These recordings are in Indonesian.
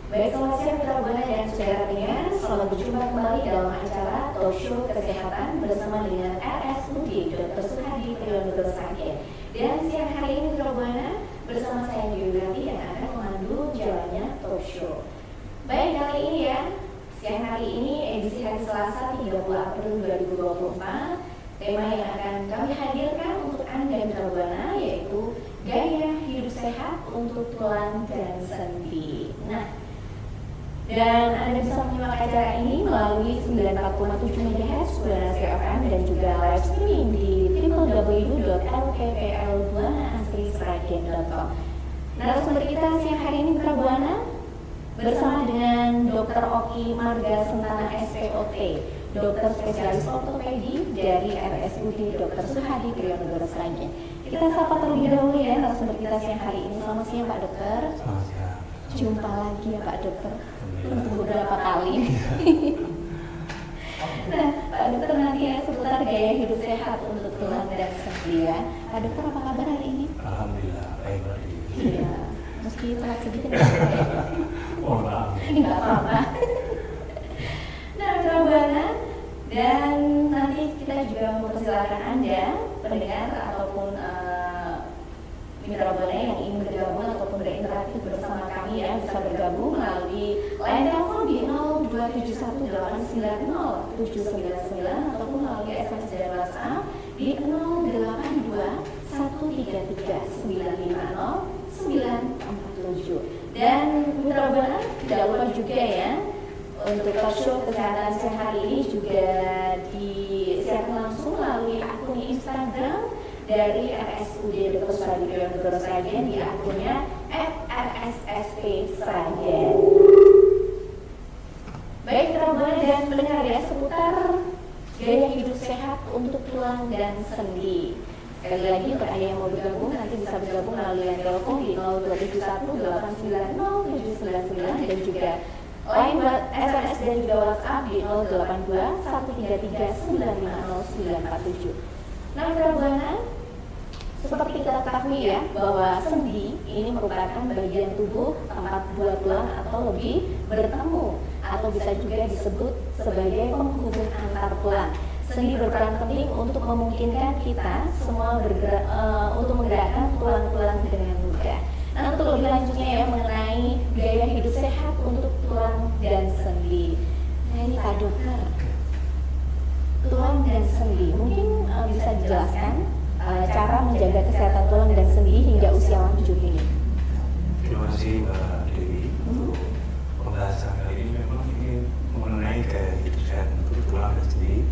Baik, selamat siang Mitra Buana dan saudara pendengar. Selamat berjumpa kembali dalam acara Talk Show Kesehatan bersama dengan RSUD Dr. Suhadi Triyonugroho Sakyen. Dan siang hari ini Mitra Buana bersama saya Yudhati yang akan memandu jalannya Talk Show. Baik, kali ini ya, siang hari ini edisi hari Selasa 30 April 2024. Tema yang akan kami hadirkan untuk Anda Mitra Buana yaitu gaya hidup sehat untuk tulang dan sendi. Nah, dan Anda bisa menyimak acara ini melalui 94,7 MHz Buana FM dan juga live streaming di www.lpplbuanaasrisragen.com. Narasumber kita siang hari ini Mitra Buana bersama dengan Dr. Oki Marga Sentana SPOT, dokter spesialis ortopedi dari RSUD Dr. Suhadi Triyonugroho Sakyen. Kita sapa terlebih dahulu ya narasumber kita siang hari ini. Selamat siang Pak Dokter. Selamat siang. Jumpa lagi ya Pak Dokter. Untuk beberapa kali. Nah, Pak Dokter nanti ya seputar gaya hidup sehat untuk tulang dan sendi ya. Pak Dokter apa kabar hari ini? Alhamdulillah baik. Iya. Meski telat sedikit ya. Oh, maaf. Enggak apa-apa. Nah, Mitra Buana, dan nanti kita juga mempersilahkan Anda pendengar ataupun Mitra Buana yang ingin bergabung ataupun berinteraktif bersama kami ya bisa bergabung melalui line telepon di 02718907999 ataupun melalui SMS dan WhatsApp di 082133950947. Dan Mitra Buana tidak lupa juga ya untuk talk show kesehatan siang hari ini juga disiarkan langsung melalui akun Instagram dari RSUD Dr. Suhadi Triyonugroho Sakyen di akunnya @rssp_sragen. Baik Mitra Buana dan pendengar ya seputar gaya hidup sehat untuk tulang dan sendi. Sekali lagi untuk Anda yang mau bergabung nanti bisa bergabung melalui line telepon di 02718907999 dan juga line SMS dan juga WhatsApp di 082133950947. Nah, Mitra Buana, seperti kita ketahui ya bahwa sendi ini merupakan bagian tubuh tempat dua tulang atau lebih bertemu atau bisa juga disebut sebagai penghubung antar tulang. Sendi berperan penting untuk memungkinkan kita semua bergerak untuk menggerakkan tulang-tulang dengan mudah. Nah, untuk lebih lanjutnya ya mengenai gaya hidup sehat untuk tulang dan sendi. Nah, ini Pak Dokter, tulang dan sendi mungkin bisa dijelaskan cara menjaga kesehatan tulang dan sendi hingga usia lanjut ini. Terima kasih Mbak Dewi untuk pembahasan kali ini. Memang ini mengenai gaya hidup sehat untuk tulang dan sendi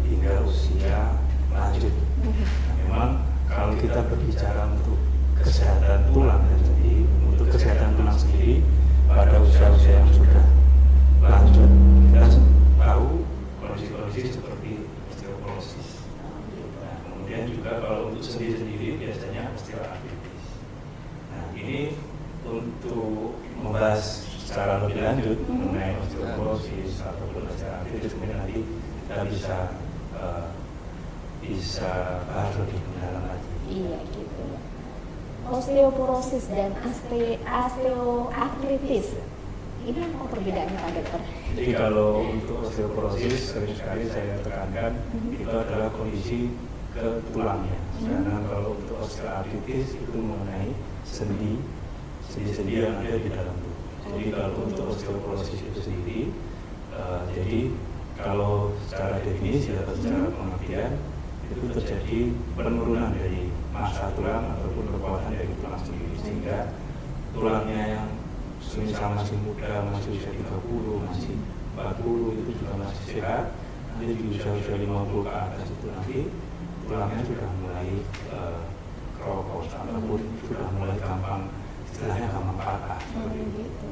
hingga usia lanjut. Nah, memang kalau kita berbicara untuk kesehatan tulang dan sendi, untuk kesehatan tulang sendiri pada usia-usia yang sudah lanjut, kita tahu kondisi-kondisi seperti osteoporosis. Nah, kemudian juga kalau untuk sendi sendiri biasanya osteoartritis. Nah, ini untuk membahas secara lebih lanjut mengenai osteoporosis ataupun osteoartritis, kemudian nanti kita bisa bahas lebih mendalam lagi. Iya gitu. Osteoporosis dan osteoartritis ini apa perbedaannya Pak Dokter? Jadi kalau untuk osteoporosis sering sekali saya tekankan itu adalah kondisi ke tulangnya. Sedangkan kalau untuk osteoartritis itu mengenai sendi-sendi yang ada di dalam tubuh. Jadi kalau untuk osteoporosis itu sendiri, jadi kalau secara definisi atau secara pengertian itu terjadi penurunan dari massa tulang ataupun kekuatan dari tulang sendiri, sehingga tulangnya yang semisal masih muda, masih usia 30, masih 40 itu juga masih sehat. Nanti di usia 50 ke atas itu nanti tulangnya sudah mulai keropos ataupun sudah mulai gampang, istilahnya gampang patah seperti itu.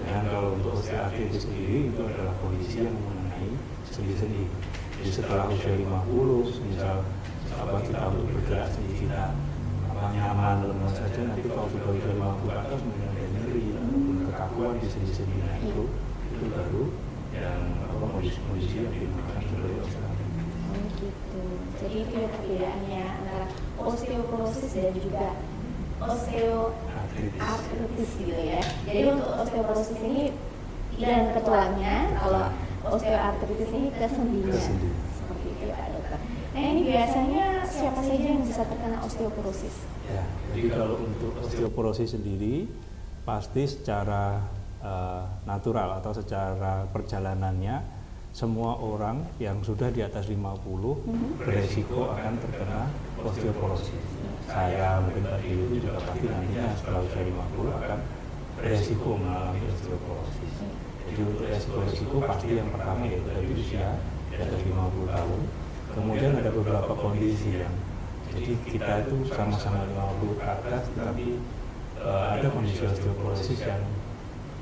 Dan kalau untuk osteoartritis sendiri itu adalah kondisi yang mengenai sendi-sendi. Jadi setelah usia 50, misal kita untuk bergerak sendi kita nyaman, lemas saja, nanti kalau sudah usia 50 ke atas kemudian ada nyeri ataupun kekakuan di sendi-sendi, nah itu baru yang kondisi yang dinamakan sebagai osteoartritis. Gitu. Jadi itu perbedaannya antara osteoporosis dan juga osteoartritis gitu ya. Jadi untuk osteoporosis ini dan ke tulangnya, kalau osteoartritis ini ke sendinya. Seperti itu Pak Dokter. Nah ini biasanya siapa saja yang bisa terkena osteoporosis? Ya, jadi kalau untuk osteoporosis sendiri pasti secara natural atau secara perjalanannya semua orang yang sudah di atas 50 beresiko akan terkena osteoporosis. Saya mungkin tadi itu juga pasti nantinya setelah usia 50 akan beresiko mengalami osteoporosis. Jadi untuk resiko-resiko pasti yang pertama yaitu dari usia di atas 50 tahun. Kemudian ada beberapa kondisi yang jadi kita itu sama-sama 50 ke atas, tapi ada kondisi osteoporosis yang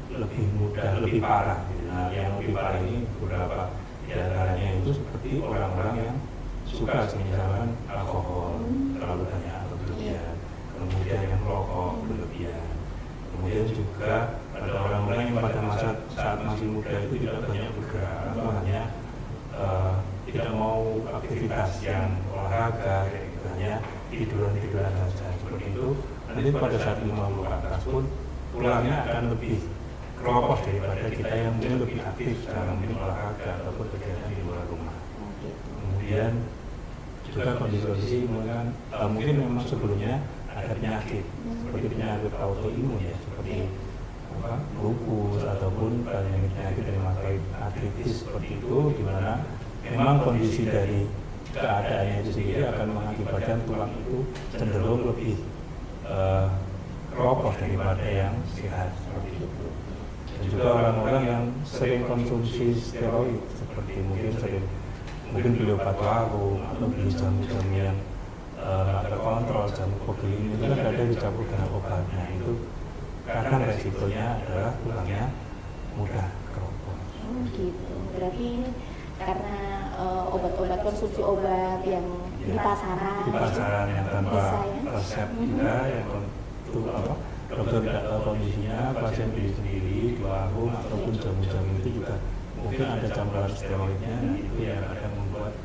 lebih mudah, lebih parah. Nah, yang lebih parah ini beberapa di antaranya itu seperti orang-orang yang suka misalkan alkohol terlalu banyak atau berlebihan, kemudian yang merokok berlebihan, kemudian juga ada orang-orang yang pada masa saat masih muda itu tidak banyak bergerak, atau hanya tidak mau aktivitas yang olahraga, hanya tiduran saja seperti itu. Nanti pada saat 50 ke atas pun tulangnya akan lebih keropos daripada kita yang mungkin lebih aktif dalam olahraga ataupun kegiatan di luar rumah. Kemudian juga kondisi-kondisi mungkin memang sebelumnya ada penyakit seperti penyakit autoimun ya, seperti lupus ataupun penyakit rheumatoid arthritis seperti itu, di mana memang kondisi dari keadaannya itu sendiri akan mengakibatkan tulang itu cenderung lebih keropos daripada yang sehat seperti itu. Dan juga orang-orang yang sering konsumsi steroid seperti mungkin beli obat warung atau beli jamu-jamu yang nggak terkontrol, jamu pogel itu kan ada dicampur dengan obatnya, itu kadang resikonya adalah tulangnya mudah keropos. Gitu. Berarti ini karena obat-obat, konsumsi obat yang di pasaran yang tanpa resep juga, yang itu dokter tidak tahu kondisinya, pasien beli sendiri di warung ataupun jamu-jamu itu juga mungkin ada campuran steroidnya. Nah itu yang kadang membuat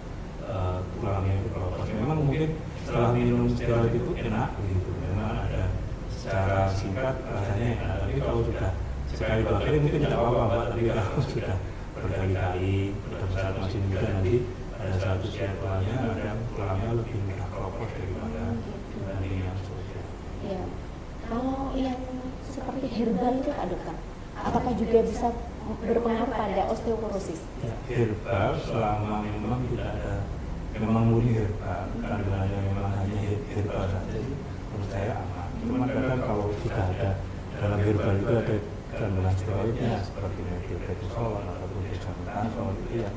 tulangnya itu keropos. Memang mungkin setelah minum steroid itu enak begitu, memang ada secara singkat rasanya enak, tapi kalau sudah sekali dua kali mungkin tidak apa-apa Mbak, tapi kalau sudah berkali-kali pada saat masih muda nanti pada saat usia tuanya kadang tulangnya lebih mudah keropos daripada dibanding yang sosial. Ya. Kalau yang seperti herbal itu Pak Dokter, apakah juga bisa berpengaruh pada osteoporosis? Ya, herbal selama memang tidak ada, memang murni herbal, kandungannya memang hanya herbal saja, menurut saya aman. Cuma kadang kalau sudah ada dalam herbal itu ada kandungan steroidnya seperti methylprednisolon ataupun dexamethasone, itu yang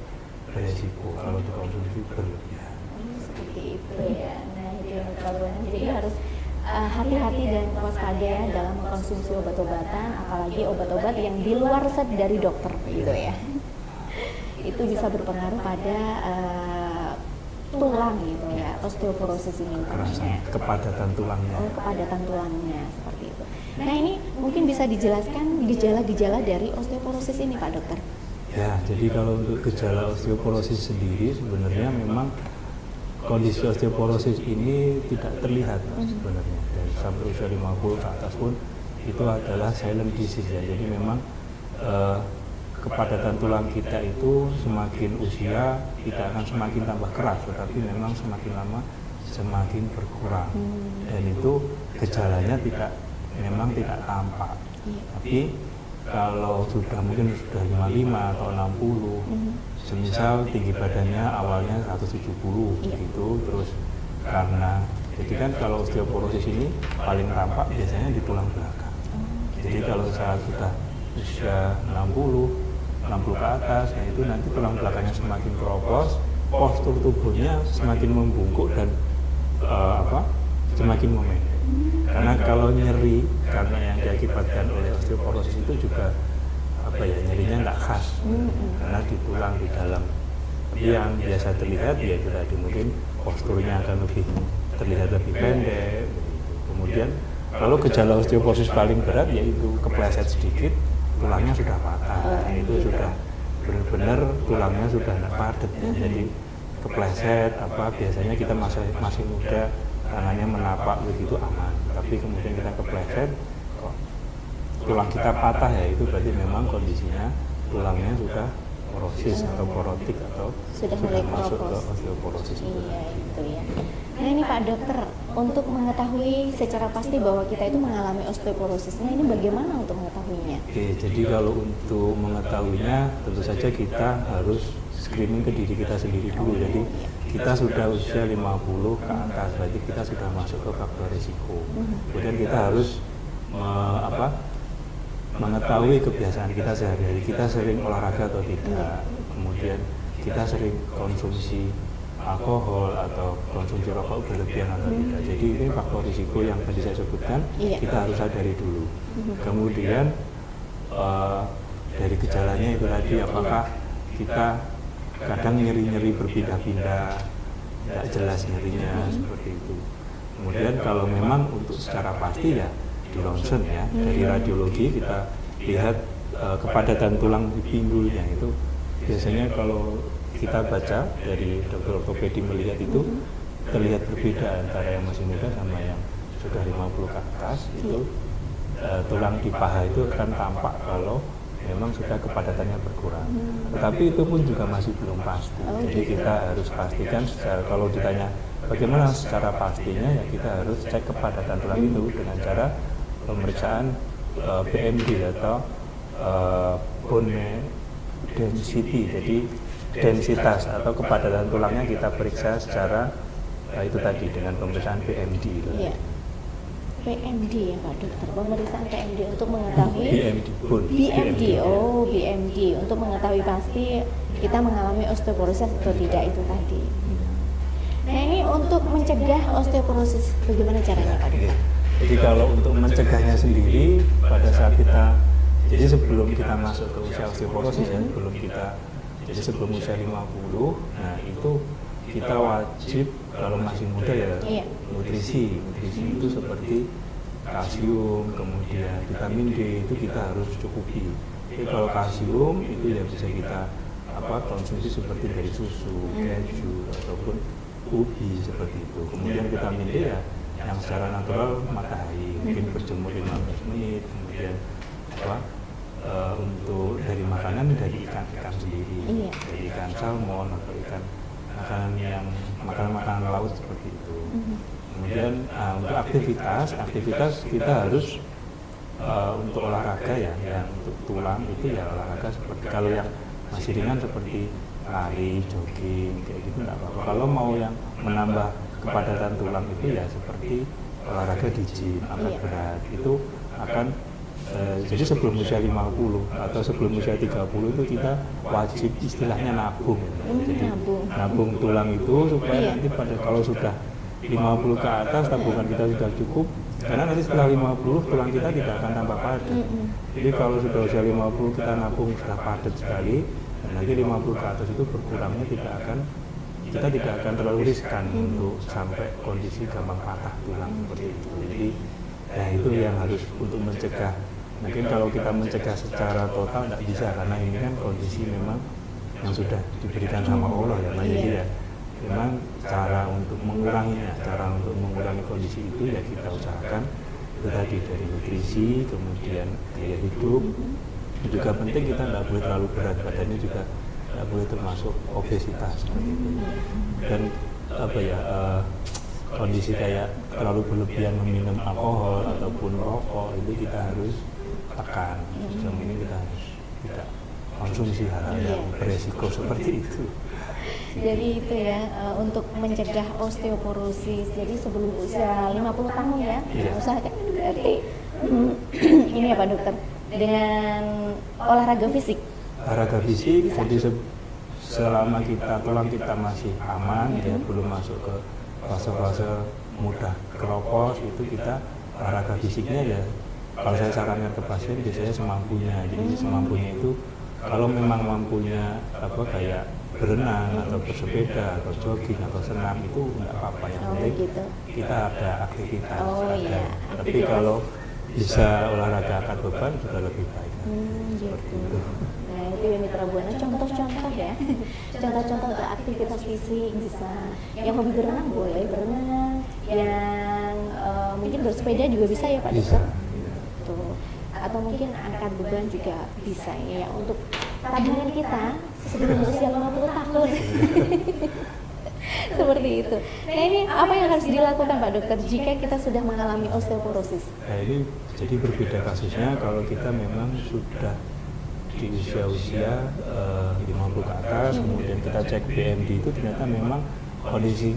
beresiko kalau dikonsumsi berlebihan. Seperti itu ya. Nah itu yang jadi harus hati-hati dan waspada ya dalam mengkonsumsi obat-obatan, apalagi obat-obat yang di luar resep dari dokter gitu ya. Itu bisa berpengaruh pada tulang gitu ya, osteoporosis ini namanya. Kepadatan tulangnya. Oh, kepadatan tulangnya seperti itu. Nah ini mungkin bisa dijelaskan gejala-gejala dari osteoporosis ini Pak Dokter. Ya, jadi kalau untuk gejala osteoporosis sendiri sebenarnya memang kondisi osteoporosis ini tidak terlihat sebenarnya. Dan sampai usia 50 ke atas pun itu adalah silent disease ya. Jadi memang kepadatan tulang kita itu semakin usia tidak akan semakin tambah keras, tetapi memang semakin lama semakin berkurang. Dan itu gejalanya memang tidak tampak. Tapi kalau mungkin sudah 55 atau 60, semisal tinggi badannya awalnya 170 gitu, terus karena jadi kan kalau osteoporosis ini paling tampak biasanya di tulang belakang. Jadi kalau saat sudah usia 60 ke atas, nah itu nanti tulang belakangnya semakin keropos, postur tubuhnya semakin membungkuk dan semakin memendek. Karena kalau nyeri karena yang diakibatkan oleh osteoporosis itu juga nyerinya nggak khas karena di tulang di dalam. Tapi yang biasa terlihat ya itu tadi, mungkin posturnya akan terlihat lebih pendek. Kemudian kalau gejala osteoporosis paling berat yaitu kepleset sedikit tulangnya sudah patah. Itu sudah benar-benar tulangnya sudah tidak padat ya. Jadi kepleset biasanya kita masih muda tangannya menapak begitu aman. Tapi kemudian kita kepleset, kok tulang kita patah ya, itu berarti memang kondisinya tulangnya sudah porosis atau porotik atau sudah mulai masuk ke keropos. osteoporosis. Iya itu ya. Nah ini Pak Dokter, untuk mengetahui secara pasti bahwa kita itu mengalami osteoporosis, nah ini bagaimana untuk mengetahuinya? Oke, jadi kalau untuk mengetahuinya tentu saja kita harus screening ke diri kita sendiri dulu. Jadi kita sudah usia 50 ke atas, berarti kita sudah masuk ke faktor risiko. Kemudian kita harus mengetahui kebiasaan kita sehari-hari, kita sering olahraga atau tidak, kemudian kita sering konsumsi alkohol atau konsumsi rokok berlebihan atau tidak. Jadi ini faktor risiko yang tadi saya sebutkan, kita harus sadari dulu. Kemudian dari gejalanya itu tadi, apakah kita kadang nyeri-nyeri berpindah-pindah, tidak jelas nyerinya seperti itu. Kemudian kalau memang untuk secara pasti ya di ronsen ya, dari radiologi kita lihat kepadatan tulang di pinggulnya itu biasanya kalau kita baca dari dokter ortopedi melihat itu terlihat berbeda antara yang masih muda sama yang sudah 50 ke atas. Itu tulang di paha itu akan tampak kalau memang sudah kepadatannya berkurang. Tetapi itu pun juga masih belum pasti. Jadi kita harus pastikan kalau ditanya bagaimana secara pastinya, ya kita harus cek kepadatan tulang itu dengan cara pemeriksaan BMD atau bone density. Jadi densitas atau kepadatan tulangnya kita periksa secara itu tadi dengan pemeriksaan BMD. Iya. BMD ya Pak Dokter, pemeriksaan BMD untuk mengetahui BMD, BMD untuk mengetahui pasti kita mengalami osteoporosis atau tidak itu tadi. Nah ini untuk mencegah osteoporosis bagaimana caranya Pak Dokter? Jadi kalau untuk mencegahnya sendiri pada saat kita, jadi sebelum kita masuk ke usia osteoporosis ya, jadi sebelum usia 50, nah itu kita wajib kalau masih muda ya nutrisi itu seperti kalsium, kemudian vitamin D itu kita harus cukupi. Jadi kalau kalsium itu ya bisa kita konsumsi seperti dari susu, keju ataupun ubi seperti itu. Kemudian vitamin D ya yang secara natural matahari, mungkin berjemur 15 menit, kemudian untuk dari makanan dari ikan sendiri, dari ikan salmon atau ikan makanan laut seperti itu. Kemudian untuk aktivitas kita harus untuk olahraga ya, yang untuk tulang itu ya olahraga seperti kalau yang masih ringan seperti lari, jogging kayak gitu nggak apa-apa. Kalau mau yang menambah kepadatan tulang itu ya seperti olahraga di gym, angkat berat itu akan jadi sebelum usia 50 atau sebelum usia 30 itu kita wajib istilahnya nabung. Jadi nabung tulang itu supaya nanti kalau sudah 50 ke atas tabungan kita sudah cukup, karena nanti setelah 50 tulang kita tidak akan tambah padat. Jadi kalau sudah usia 50 kita nabung sudah padat sekali, dan nanti 50 ke atas itu berkurangnya kita tidak akan terlalu riskan untuk sampai kondisi gampang patah tulang seperti itu. Jadi itu yang harus untuk mencegah. Mungkin kalau kita mencegah secara total tidak bisa, karena ini kan kondisi memang yang sudah diberikan sama Allah ya. Jadi ya memang cara untuk mengurangi kondisi itu ya kita usahakan itu tadi dari nutrisi, kemudian gaya hidup. Juga penting kita tidak boleh terlalu berat badannya, juga tidak boleh termasuk obesitas seperti itu. Dan kondisi kayak terlalu berlebihan meminum alkohol ataupun rokok itu kita harus tekan. Sejauh ini kita harus tidak konsumsi hal-hal yang beresiko seperti itu. Jadi itu ya untuk mencegah osteoporosis. Jadi sebelum usia 50 tahun ya, usahakan berarti ini ya Pak Dokter, dengan olahraga fisik. Olahraga fisik, jadi selama tulang kita masih aman, ya belum masuk ke fase-fase mudah keropos, itu kita olahraga fisiknya ya kalau saya sarankan ke pasien biasanya semampunya. Jadi semampunya itu kalau memang mampunya kayak berenang atau bersepeda atau jogging atau senam itu nggak apa-apa, yang penting kita ada aktivitas. Tapi kalau bisa olahraga angkat beban juga lebih baik. Gitu. Nah itu ya Mitra Buana, contoh-contoh ya, contoh-contoh untuk aktivitas fisik bisa. Yang hobi berenang boleh berenang, yang mungkin bersepeda juga bisa ya Pak Bisa. Dokter? Tuh. Atau mungkin angkat beban juga bisa ya untuk tabungan kita sebelum usia 50 tahun. Seperti itu. Nah ini apa yang harus dilakukan Pak Dokter jika kita sudah mengalami osteoporosis? Nah ini jadi berbeda kasusnya kalau kita memang sudah di usia-usia 50 ke atas, kemudian kita cek BMD itu ternyata memang kondisi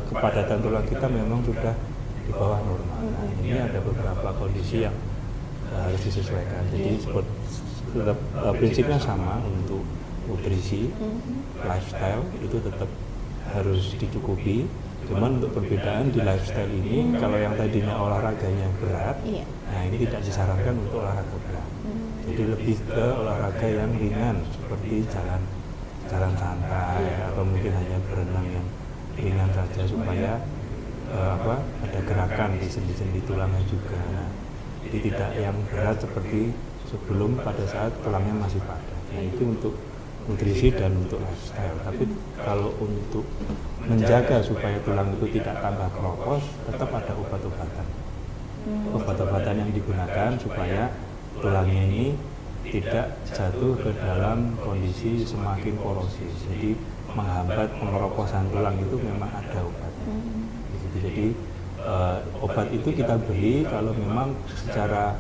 kepadatan tulang kita memang sudah di bawah normal. Nah, ini ada beberapa kondisi yang harus disesuaikan. Jadi tetap prinsipnya sama untuk nutrisi, lifestyle itu tetap harus dicukupi. Cuman untuk perbedaan di lifestyle ini, kalau yang tadinya olahraganya berat, nah ini tidak disarankan untuk olahraga berat. Jadi lebih ke olahraga yang ringan seperti jalan santai atau mungkin hanya berenang yang ringan saja supaya ada gerakan di sendi-sendi tulangnya juga. Nah, jadi tidak yang berat seperti sebelum pada saat tulangnya masih padat. Nah itu untuk nutrisi dan untuk lifestyle. Tapi kalau untuk menjaga supaya tulang itu tidak tambah keropos, tetap ada obat-obatan. Obat-obatan yang digunakan supaya tulangnya ini tidak jatuh ke dalam kondisi semakin korosis. Jadi menghambat pengeroposan tulang itu memang ada obatnya. Jadi obat itu kita beri kalau memang secara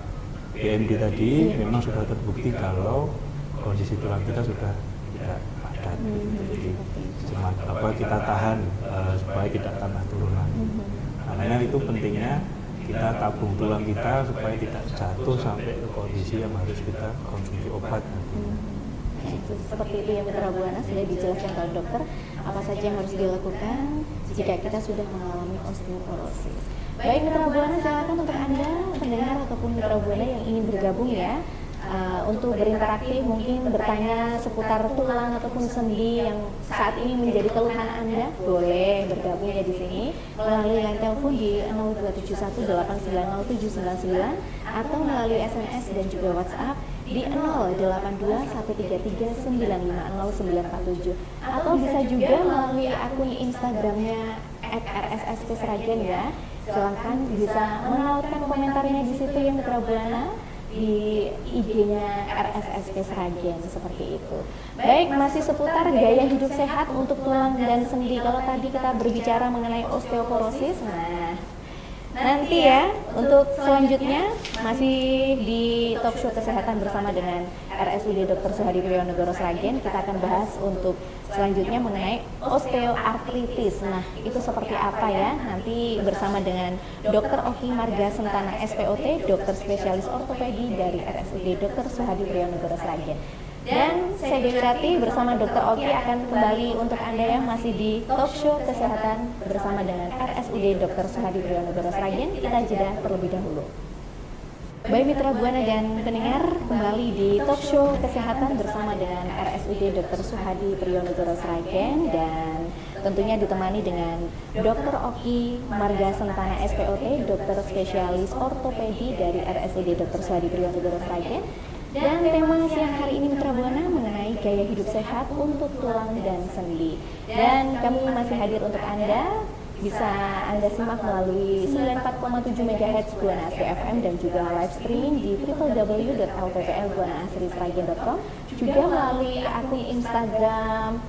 BMD tadi memang sudah terbukti kalau kondisi tulang kita sudah tidak padat. Jadi cuma kita tahan supaya tidak tambah turunan. Karena itu pentingnya kita tabung tulang kita supaya tidak jatuh sampai ke kondisi yang harus kita konsumsi obat. Itu seperti itu ya Mitra Buana, sudah dijelaskan oleh dokter apa saja yang harus dilakukan jika kita sudah mengalami osteoporosis. Baik Mitra Buana, silakan untuk Anda pendengar ataupun Mitra Buana yang ingin bergabung ya untuk berinteraksi, mungkin bertanya seputar tulang ataupun sendi yang saat ini menjadi keluhan Anda, boleh bergabung ya di sini melalui line telepon di 0271890799 atau melalui SMS dan juga WhatsApp di 082133950947 atau bisa juga melalui akun Instagramnya @rssp_sragen ya. Silahkan bisa menautkan komentarnya di situ ya Mitra Buana, di IG-nya RSSP Sragen seperti itu. Baik, masih seputar gaya hidup sehat untuk tulang dan sendi. Kalau tadi kita berbicara mengenai osteoporosis, nah nanti ya untuk selanjutnya masih di talk show kesehatan bersama dengan RSUD Dr. Suhadi Priyonego Sragen, kita akan bahas untuk selanjutnya mengenai osteoartritis. Nah, itu seperti apa ya? Nanti bersama dengan Dr. Oki Marga Sentana SPOT, dokter spesialis ortopedi dari RSUD Dr. Suhadi Priyonego Sragen. Dan saya Dewi Rati bersama Dr. Oki akan kembali untuk Anda yang masih di talk show kesehatan bersama dengan RSUD Dr. Suhadi Priyonego Sragen. Kita jeda terlebih dahulu. Baik Mitra Buana dan pendengar, kembali di talk show kesehatan bersama dengan RSUD Dr. Suhadi Priyonego Sragen dan tentunya ditemani dengan Dr. Oki Marga Sentana SPOT, dokter spesialis ortopedi dari RSUD Dr. Suhadi Priyonego Sragen. Dan tema siang hari ini Mitra Buana mengenai gaya hidup sehat untuk tulang dan sendi. Dan kami masih hadir untuk Anda. Bisa Anda simak melalui 94,7 MHz Buana Asri FM dan juga live streaming di www.lpplbuanaasrisragen.com, juga melalui akun Instagram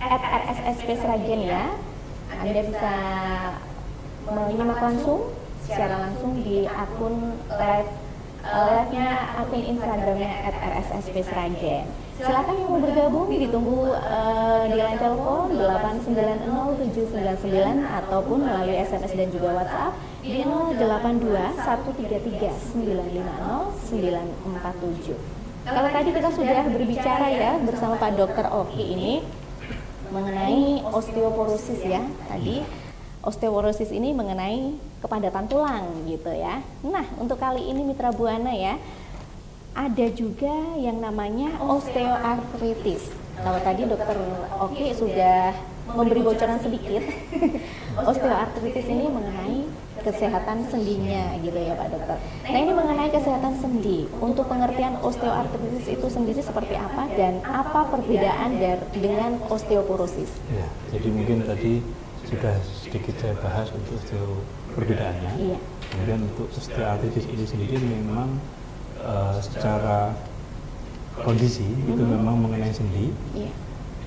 @rssp_sragen ya. Anda bisa menyimak langsung secara langsung di akun live-nya akun Instagramnya @rssp_sragen. Silakan yang mau bergabung, ditunggu di line telepon 8907999 ataupun melalui SMS dan juga WhatsApp di 082133950947. Kalau tadi kita sudah berbicara ya bersama Pak Dr. Oki ini mengenai osteoporosis ya. Tadi osteoporosis ini mengenai kepadatan tulang gitu ya. Nah, untuk kali ini Mitra Buana ya, ada juga yang namanya osteoartritis. Kalau tadi Dokter Oki sudah memberi bocoran sedikit, osteoartritis ini mengenai kesehatan sendinya gitu ya Pak Dokter. Nah ini mengenai kesehatan sendi, untuk pengertian osteoartritis itu sendiri seperti apa dan apa perbedaan dengan osteoporosis? Ya, jadi mungkin tadi sudah sedikit saya bahas untuk perbedaannya. Iya. Kemudian untuk osteoartritis ini sendiri memang secara kondisi itu memang mengenai sendi, Iya.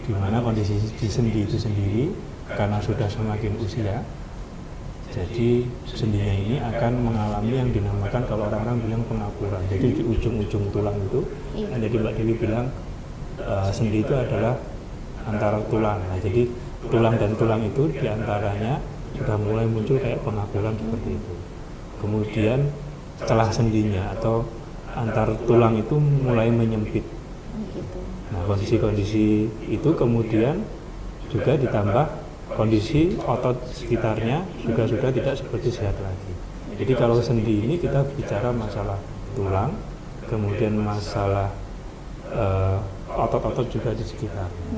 di mana kondisi di sendi itu sendiri karena sudah semakin usia, jadi sendinya ini akan mengalami yang dinamakan kalau orang-orang bilang pengapuran. Jadi di ujung-ujung tulang itu, Iya. jadi Mbak Dewi bilang sendi itu adalah antara tulang. Nah, jadi tulang dan tulang itu diantaranya sudah mulai muncul kayak pengapuran seperti itu. Kemudian celah sendinya atau antar tulang itu mulai menyempit. Gitu. Nah, kondisi-kondisi itu kemudian juga ditambah kondisi otot sekitarnya juga sudah tidak seperti sehat lagi. Jadi kalau sendi ini kita bicara masalah tulang, kemudian masalah otot-otot juga di sekitarnya.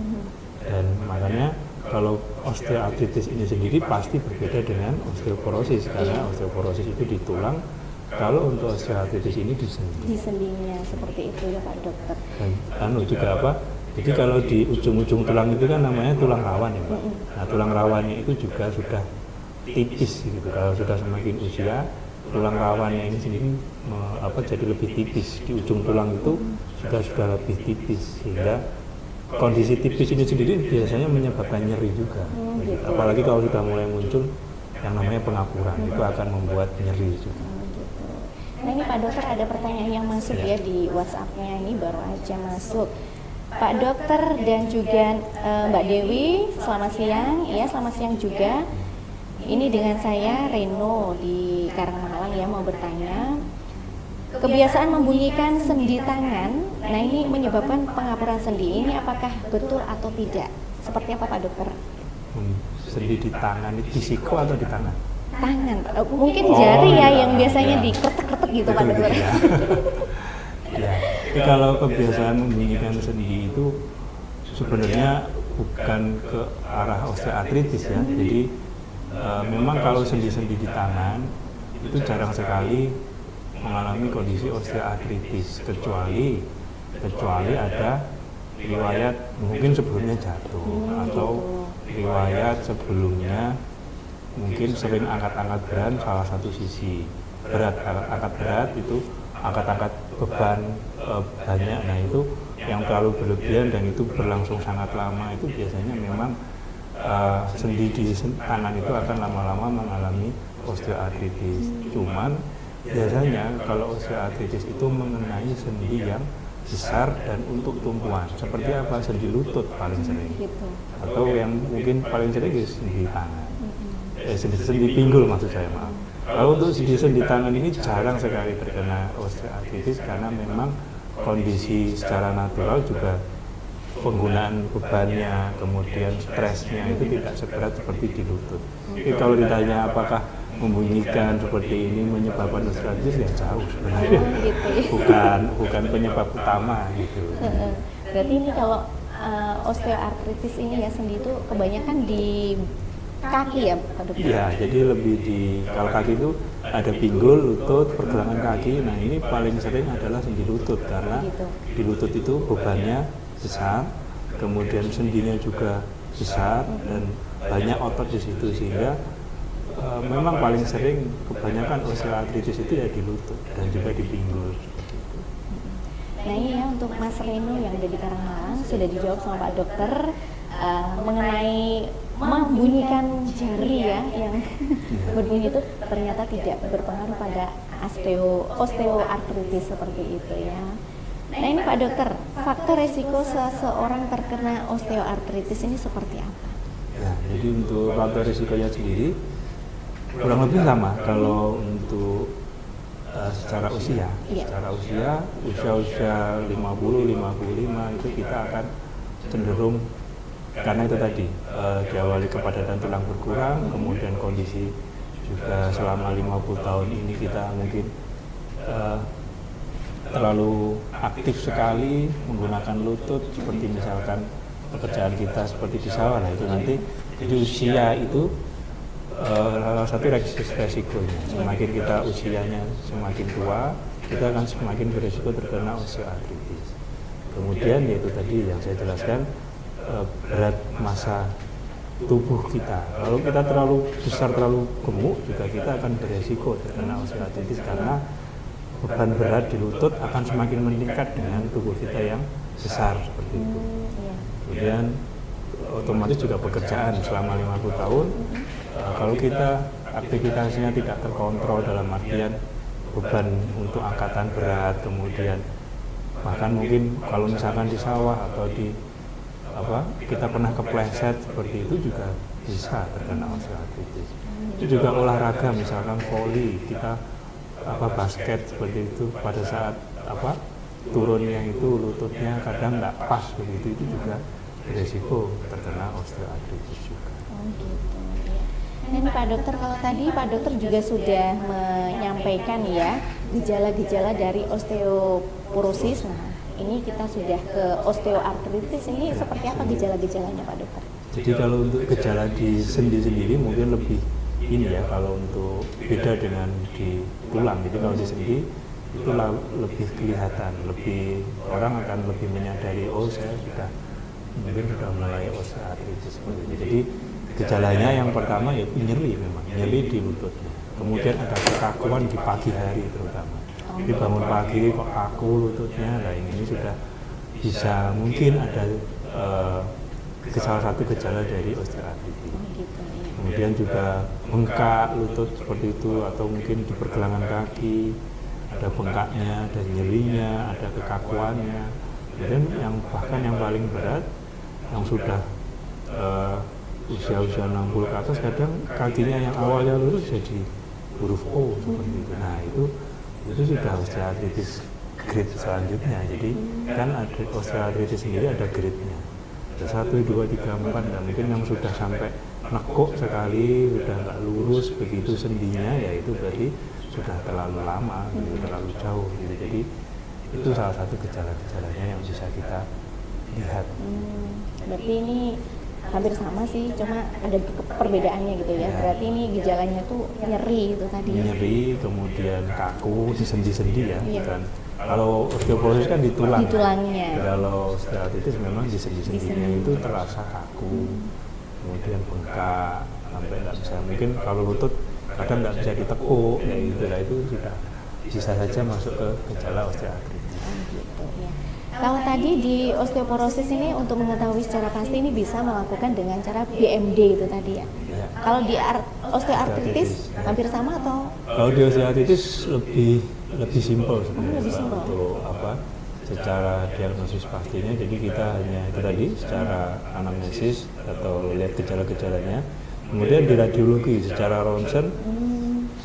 Dan makanya kalau osteoartritis ini sendiri pasti berbeda dengan osteoporosis, karena osteoporosis itu di tulang, kalau untuk osteoartritis ini di sendi. Di sendinya seperti itu ya Pak Dokter. Dan juga apa? Jadi kalau di ujung-ujung tulang itu kan namanya tulang rawan ya Pak. Nah, tulang rawannya itu juga sudah tipis gitu. Kalau sudah semakin usia, tulang rawannya ini sendiri jadi lebih tipis. Di ujung tulang itu sudah lebih tipis, sehingga kondisi tipis ini sendiri biasanya menyebabkan nyeri juga. Gitu. Apalagi kalau sudah mulai muncul yang namanya pengapuran, itu akan membuat nyeri juga. Gitu. Nah ini Pak Dokter ada pertanyaan yang masuk ya di WhatsApp-nya, ini baru aja masuk. Pak Dokter dan juga Mbak Dewi, selamat siang. Iya, selamat siang juga. Ini dengan saya Reno di Karangmalang ya, mau bertanya. Kebiasaan membunyikan sendi tangan, nah ini menyebabkan pengapuran sendi. Ini apakah betul atau tidak? Seperti apa Pak Dokter? Sendi di tangan, di siku atau di tangan? Tangan, mungkin jari ya yang biasanya ya. diketek-ketek gitu Pak Dokter. Ya. Ya. Jadi kalau kebiasaan membunyikan sendi itu sebenarnya bukan ke arah osteoartritis ya. Jadi memang kalau sendi-sendi di tangan itu jarang sekali mengalami kondisi osteoartritis, kecuali ada riwayat mungkin sebelumnya jatuh atau riwayat sebelumnya mungkin sering angkat-angkat berat salah satu sisi angkat berat itu angkat-angkat beban banyak. Nah itu yang terlalu berlebihan dan itu berlangsung sangat lama, itu biasanya memang sendi di tangan itu akan lama-lama mengalami osteoartritis. Cuman biasanya kalau osteoartritis itu mengenai sendi yang besar dan untuk tumpuan. Seperti apa? Sendi lutut paling sering. Gitu. Atau yang mungkin paling sering ya sendi tangan. Sendi pinggul maksud saya, maaf. Kalau untuk sendi tangan ini jarang sekali terkena osteoartritis karena memang kondisi secara natural juga penggunaan bebannya, kemudian stresnya itu tidak seberat seperti di lutut. Jadi kalau ditanya apakah membunyikan seperti ini menyebabkan osteoartritis, ya jauh sebenarnya. Gitu. Bukan penyebab utama gitu. Berarti ini kalau osteoartritis ini ya sendi itu kebanyakan di kaki ya Pak Dokter? Iya, jadi lebih kalau kaki itu ada pinggul, lutut, pergelangan kaki. Nah ini paling sering adalah sendi lutut karena di lutut itu bebannya besar, kemudian sendinya juga besar dan banyak otot di situ, sehingga memang paling sering kebanyakan osteoartritis itu ya di lutut dan juga di pinggul. Nah ini ya untuk Mas Reno yang ada di Karangmalang sudah dijawab sama Pak Dokter mengenai membunyikan jari ya yang berbunyi itu ternyata tidak berpengaruh pada osteoartritis seperti itu ya. Nah ini Pak Dokter, faktor resiko seseorang terkena osteoartritis ini seperti apa? Ya, jadi untuk faktor resikonya sendiri kurang lebih sama kalau untuk secara usia. Secara usia 50, 55 itu kita akan cenderung, karena itu tadi diawali kepadatan tulang berkurang, kemudian kondisi juga selama 50 tahun ini kita mungkin terlalu aktif sekali menggunakan lutut, seperti misalkan pekerjaan kita seperti di sawah. Nah itu nanti jadi usia itu salah satu resikonya. Semakin kita usianya semakin tua, kita akan semakin berisiko terkena osteoartritis. Kemudian yaitu tadi yang saya jelaskan, berat massa tubuh kita. Kalau kita terlalu besar, terlalu gemuk, juga kita akan beresiko terkena osteoartritis karena beban berat di lutut akan semakin meningkat dengan tubuh kita yang besar seperti itu. Kemudian otomatis juga pekerjaan selama 50 tahun, kalau kita aktivitasnya tidak terkontrol dalam artian beban untuk angkatan berat, kemudian bahkan mungkin kalau misalkan di sawah atau di kita pernah kepleset seperti itu juga bisa terkena osteoartritis. Itu juga olahraga, misalkan voli, kita basket seperti itu, pada saat turunnya itu lututnya kadang nggak pas begitu, itu juga beresiko terkena osteoartritis juga. Gitu. Nah ini Pak Dokter, kalau tadi Pak Dokter juga sudah menyampaikan ya gejala-gejala dari osteoporosis. Nah ini kita sudah ke osteoartritis, ini seperti apa gejala-gejalanya Pak Dokter? Jadi kalau untuk gejala di sendi sendiri mungkin lebih ini ya, kalau untuk beda dengan di tulang. Jadi kalau di sendi itu lebih kelihatan, orang akan lebih menyadari, oh saya sudah mulai osteoartritis seperti itu. Jadi gejalanya yang pertama ya nyeri, memang nyeri di lututnya. Kemudian ada kekakuan di pagi hari terutama. Jadi bangun pagi kok kaku lututnya, nah ini sudah bisa mungkin ada salah satu gejala dari osteoartritis. Kemudian juga bengkak lutut seperti itu, atau mungkin di pergelangan kaki ada bengkaknya, ada nyerinya, ada kekakuannya. Kemudian bahkan yang paling berat, yang sudah usia 60 ke atas, kadang kakinya yang awalnya lurus jadi huruf O seperti itu. Nah itu sudah osteoartritis grade selanjutnya. Jadi kan ada osteoartritis sendiri, ada grade-nya, ada 1, 2, 3, 4. Dan mungkin yang sudah sampai nekuk sekali, sudah nggak lurus begitu sendinya, ya itu berarti sudah terlalu lama, terlalu jauh gitu. Jadi itu salah satu gejala-gejalanya yang bisa kita lihat. Berarti ini hampir sama sih, cuma ada perbedaannya gitu ya. Berarti ini gejalanya tuh nyeri itu tadi. Nyeri, kemudian kaku di sendi-sendi ya. Kan. Kalau osteoporosis kan di tulang. Di tulangnya. Kalau osteoartritis memang di sendi-sendinya itu terasa kaku, kemudian bengkak sampai nggak bisa. Mungkin kalau lutut kadang nggak bisa ditekuk, ya itu sudah bisa saja masuk ke gejala osteoartritis. Gitu ya. Kalau tadi di osteoporosis ini untuk mengetahui secara pasti ini bisa melakukan dengan cara BMD itu tadi ya. Kalau di osteoartritis hampir sama atau? Kalau di osteoartritis lebih simpel sebenarnya untuk secara diagnosis pastinya. Jadi kita hanya itu tadi secara anamnesis atau lihat gejala-gejalanya. Kemudian di radiologi secara ronsen,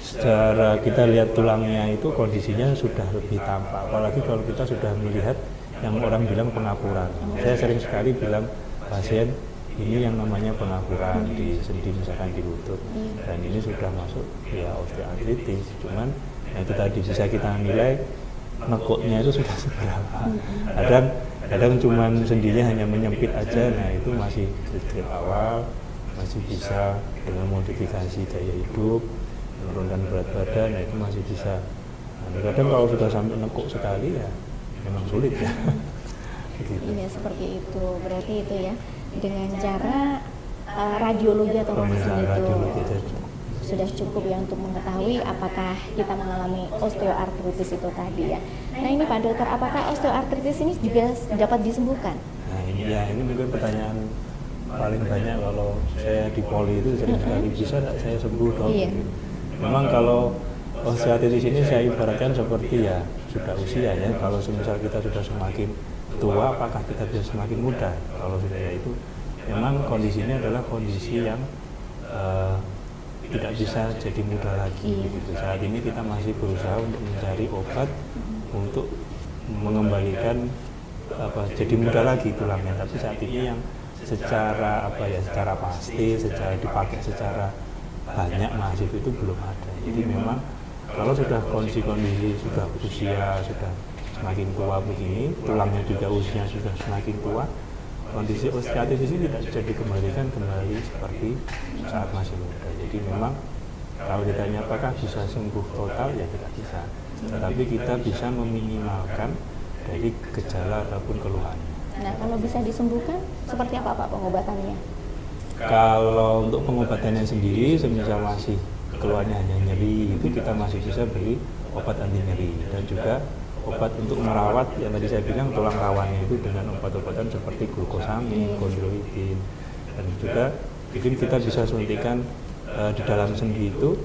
secara kita lihat tulangnya itu kondisinya sudah lebih tampak. Apalagi kalau kita sudah melihat yang orang bilang pengapuran. Saya sering sekali bilang pasien ini yang namanya pengapuran di sendi, misalkan di lutut, dan ini sudah masuk ya osteoartritis. Cuman itu tadi bisa kita nilai nekuknya itu sudah seberapa. Kadang cuman sendinya hanya menyempit aja, nah itu masih grade awal, masih bisa dengan modifikasi gaya hidup, menurunkan berat badan, nah itu masih bisa. Nah, kadang kalau sudah sampai nekuk sekali ya memang sulit ya. Gitu. Iya seperti itu, berarti itu ya dengan cara radiologi atau ronsen itu sudah cukup ya untuk mengetahui apakah kita mengalami osteoartritis itu tadi ya. Nah ini Pak Dokter, apakah osteoartritis ini juga dapat disembuhkan? Nah ini mungkin pertanyaan paling banyak kalau saya di poli itu sering sekali, bisa nggak saya sembuh dok? Iya. Memang kalau osteoartritis ini saya ibaratkan seperti ya sudah usia ya. Kalau semisal kita sudah semakin tua, apakah kita bisa semakin muda? Kalau sudah ya itu memang kondisinya adalah kondisi yang tidak bisa jadi muda lagi. Gitu. Saat ini kita masih berusaha untuk mencari obat untuk mengembalikan jadi muda lagi tulangnya. Tapi saat ini yang secara secara pasti, secara dipakai secara banyak masif itu belum ada. Jadi memang kalau sudah kondisi sudah usia sudah semakin tua begini, tulangnya juga usia sudah semakin tua, kondisi osteoartritis ini tidak bisa dikembalikan kembali seperti saat masih muda. Jadi memang kalau ditanya apakah bisa sembuh total, ya tidak bisa. Tetapi kita bisa meminimalkan dari gejala ataupun keluhannya. Nah kalau bisa disembuhkan, seperti apa Pak pengobatannya? Kalau untuk pengobatannya sendiri, semisal masih keluarnya hanya nyeri, itu kita masih bisa beri obat anti nyeri, dan juga obat untuk merawat yang tadi saya bilang tulang rawannya itu dengan obat-obatan seperti glukosamin, kondroitin, dan juga mungkin kita bisa suntikan di dalam sendi itu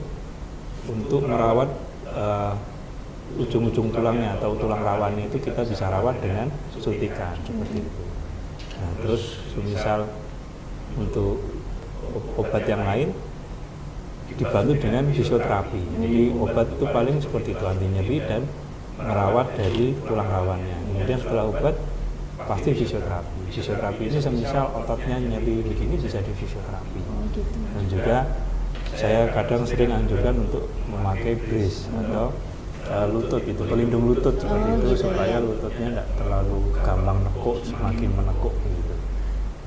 untuk merawat ujung-ujung tulangnya atau tulang rawannya itu kita bisa rawat dengan suntikan seperti itu. Nah, terus misal untuk obat yang lain dibantu dengan fisioterapi. Jadi obat itu paling seperti itu, anti nyeri dan merawat dari tulang rawannya. Kemudian setelah obat pasti fisioterapi. Fisioterapi ini semisal ototnya nyeri begini bisa di fisioterapi. Dan juga saya kadang sering anjurkan untuk memakai brace atau lutut, itu pelindung lutut seperti itu, supaya lututnya tidak terlalu gampang nekuk, semakin menekuk gitu.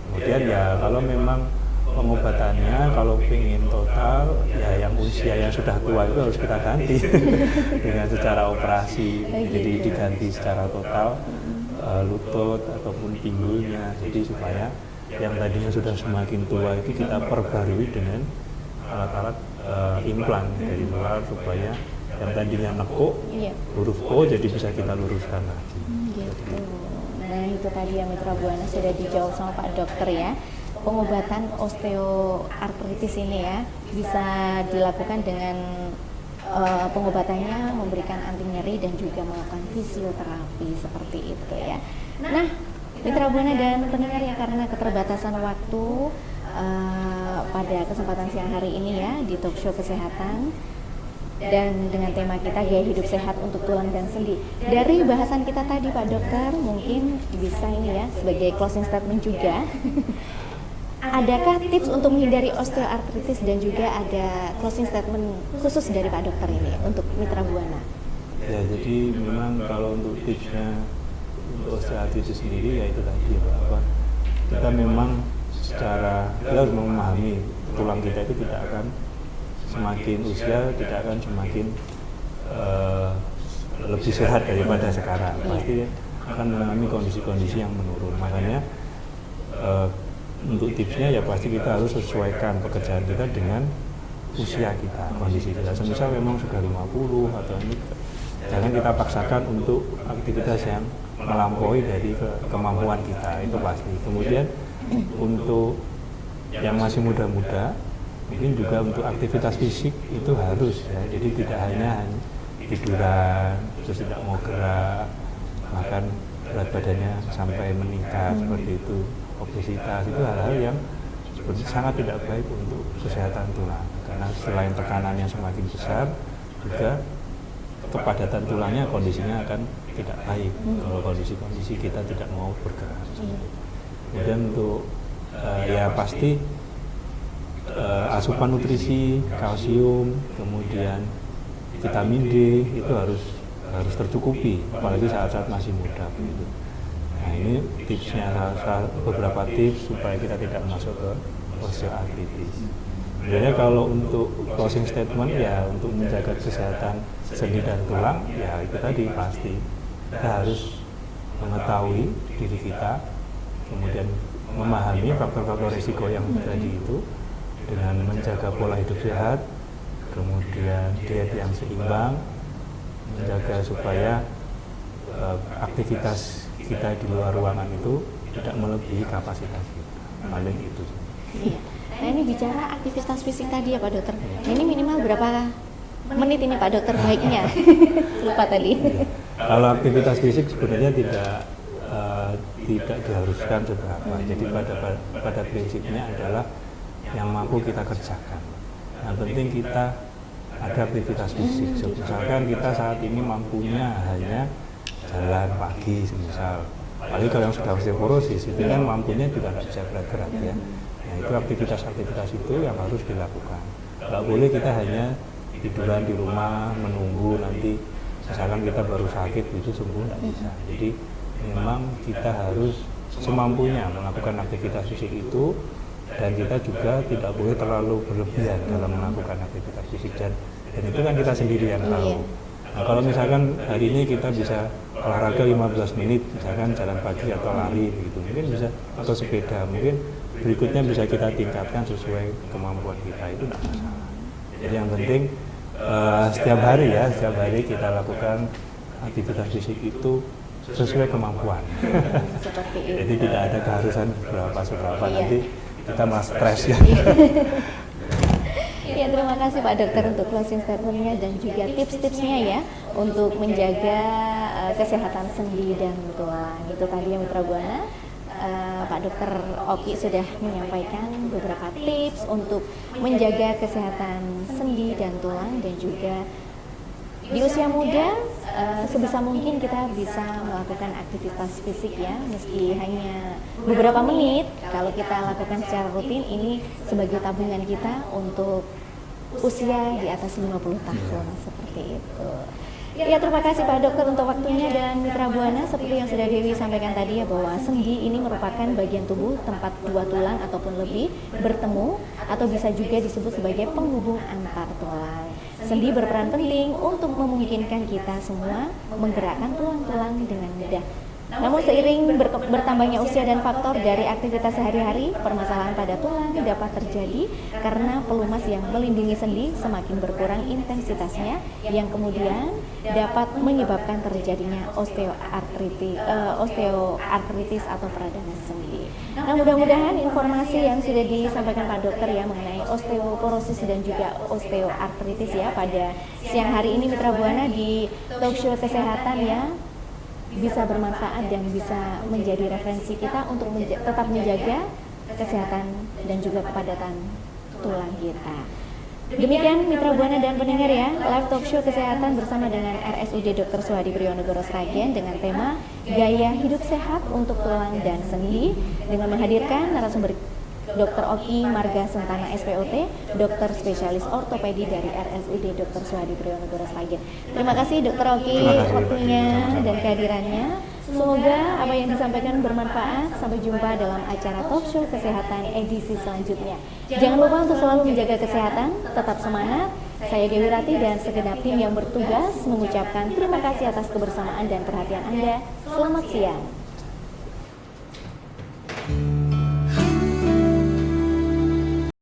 Kemudian ya kalau memang pengobatannya kalau ingin total ya yang usia yang sudah tua itu harus kita ganti dengan secara operasi, jadi diganti secara total lutut ataupun pinggulnya, jadi supaya yang tadinya sudah semakin tua itu kita perbarui dengan alat-alat implan dari luar supaya yang tadinya nekuk huruf O jadi bisa kita luruskan lagi. Gitu. Nah itu tadi yang Mitra Buana sudah dijawab sama Pak Dokter ya. Pengobatan osteoartritis ini ya bisa dilakukan dengan pengobatannya memberikan anti nyeri dan juga melakukan fisioterapi seperti itu ya. Nah, Mitra Buana dan pendengar ya, karena keterbatasan waktu pada kesempatan siang hari ini ya di talk show kesehatan dan dengan tema kita gaya hidup sehat untuk tulang dan sendi. Dari bahasan kita tadi Pak Dokter, mungkin bisa ini ya sebagai closing statement juga. Adakah tips untuk menghindari osteoartritis dan juga ada closing statement khusus dari Pak Dokter ini untuk Mitra Buana? Ya, jadi memang kalau untuk tipsnya untuk osteoartritis sendiri ya itu tadi bahwa kita memang kita harus memahami tulang kita itu tidak akan semakin usia tidak akan semakin lebih sehat daripada sekarang, pasti akan mengalami kondisi-kondisi yang menurun. Makanya untuk tipsnya ya pasti kita harus sesuaikan pekerjaan kita dengan usia kita, kondisi kita. Semisal memang sudah 50 atau ini, jangan kita paksakan untuk aktivitas yang melampaui dari kemampuan kita, itu pasti. Kemudian untuk yang masih muda-muda, mungkin juga untuk aktivitas fisik itu harus ya. Jadi tidak hanya tiduran, terus tidak mau gerak, bahkan berat badannya sampai meningkat seperti itu. Obesitas itu hal-hal yang sangat tidak baik untuk kesehatan tulang, karena selain tekanan yang semakin besar juga kepadatan tulangnya kondisinya akan tidak baik kalau kondisi-kondisi kita tidak mau bergerak. Kemudian untuk ya pasti asupan nutrisi, kalsium, kemudian vitamin D itu harus tercukupi, apalagi saat-saat masih muda begitu. Nah ini tipsnya, beberapa tips supaya kita tidak masuk ke osteoartritis. Sebenarnya kalau untuk closing statement ya untuk menjaga kesehatan sendi dan tulang ya itu tadi pasti kita harus mengetahui diri kita, kemudian memahami faktor-faktor risiko yang tadi itu dengan menjaga pola hidup sehat, kemudian diet yang seimbang, menjaga supaya aktivitas kita di luar ruangan itu tidak melebihi kapasitas kita, paling itu. Iya. Nah ini bicara aktivitas fisik tadi ya Pak Dokter. Nah, ini minimal berapa menit ini Pak Dokter baiknya? Lupa tadi. Iya. Kalau aktivitas fisik sebenarnya tidak diharuskan seberapa. Jadi pada prinsipnya adalah yang mampu kita kerjakan. Yang penting kita ada aktivitas fisik. Misalkan kita saat ini mampunya hanya jalan pagi semisal, apalagi kalau yang sudah osteoporosis itu kan mampunya juga nggak bisa gerak-gerak ya. Nah itu aktivitas itu yang harus dilakukan. Nggak boleh kita hanya tiduran di rumah menunggu nanti misalkan kita baru sakit itu sembuh, nggak bisa. Jadi memang kita harus semampunya melakukan aktivitas fisik itu, dan kita juga tidak boleh terlalu berlebihan dalam melakukan aktivitas fisik, dan itu kan kita sendiri yang tahu. Nah, kalau misalkan hari ini kita bisa olahraga 15 menit, misalkan jalan pagi atau lari begitu, mungkin bisa, atau sepeda, mungkin berikutnya bisa kita tingkatkan sesuai kemampuan kita, itu tidak masalah. Jadi yang penting setiap hari kita lakukan aktivitas fisik itu sesuai kemampuan. Jadi tidak ada keharusan seberapa Iya. nanti kita malah stres ya. Ya, terima kasih Pak Dokter untuk closing statement-nya dan juga tips-tipsnya ya untuk menjaga kesehatan sendi dan tulang. Itu tadi yang Mitra Buana. Pak Dokter Oki sudah menyampaikan beberapa tips untuk menjaga kesehatan sendi dan tulang, dan juga di usia muda sebisa mungkin kita bisa melakukan aktivitas fisik ya, meski hanya beberapa menit. Kalau kita lakukan secara rutin, ini sebagai tabungan kita untuk usia di atas 50 tahun, seperti itu. Ya, terima kasih Pak Dokter untuk waktunya, dan Mitra Buana, seperti yang sudah Dewi sampaikan tadi ya, bahwa sendi ini merupakan bagian tubuh tempat dua tulang ataupun lebih bertemu, atau bisa juga disebut sebagai penghubung antar tulang. Sendi berperan penting untuk memungkinkan kita semua menggerakkan tulang-tulang dengan mudah. Namun seiring bertambahnya usia dan faktor dari aktivitas sehari-hari, permasalahan pada tulang dapat terjadi karena pelumas yang melindungi sendi semakin berkurang intensitasnya, yang kemudian dapat menyebabkan terjadinya osteoartritis atau peradangan sendi. Nah, mudah-mudahan informasi yang sudah disampaikan Pak Dokter ya mengenai osteoporosis dan juga osteoartritis ya pada siang hari ini Mitra Buana di Talkshow Kesehatan ya bisa bermanfaat dan bisa menjadi referensi kita untuk tetap menjaga kesehatan dan juga kepadatan tulang kita. Demikian Mitra Buana dan pendengar ya, live talk show kesehatan bersama dengan RSUD Dr. Suhadi Priyonugroho Sragen dengan tema Gaya Hidup Sehat untuk Tulang dan Sendi, dengan menghadirkan narasumber Dr. Oki Marga Sentana SPOT, dokter spesialis ortopedi dari RSUD Dr. Suhadi Priyonugroho Sragen. Terima kasih Dr. Oki waktunya dan kehadirannya. Semoga apa yang disampaikan bermanfaat. Sampai jumpa dalam acara talk show kesehatan edisi selanjutnya. Jangan lupa untuk selalu menjaga kesehatan, tetap semangat. Saya Dewi Rati dan segenap tim yang bertugas mengucapkan terima kasih atas kebersamaan dan perhatian Anda. Selamat siang.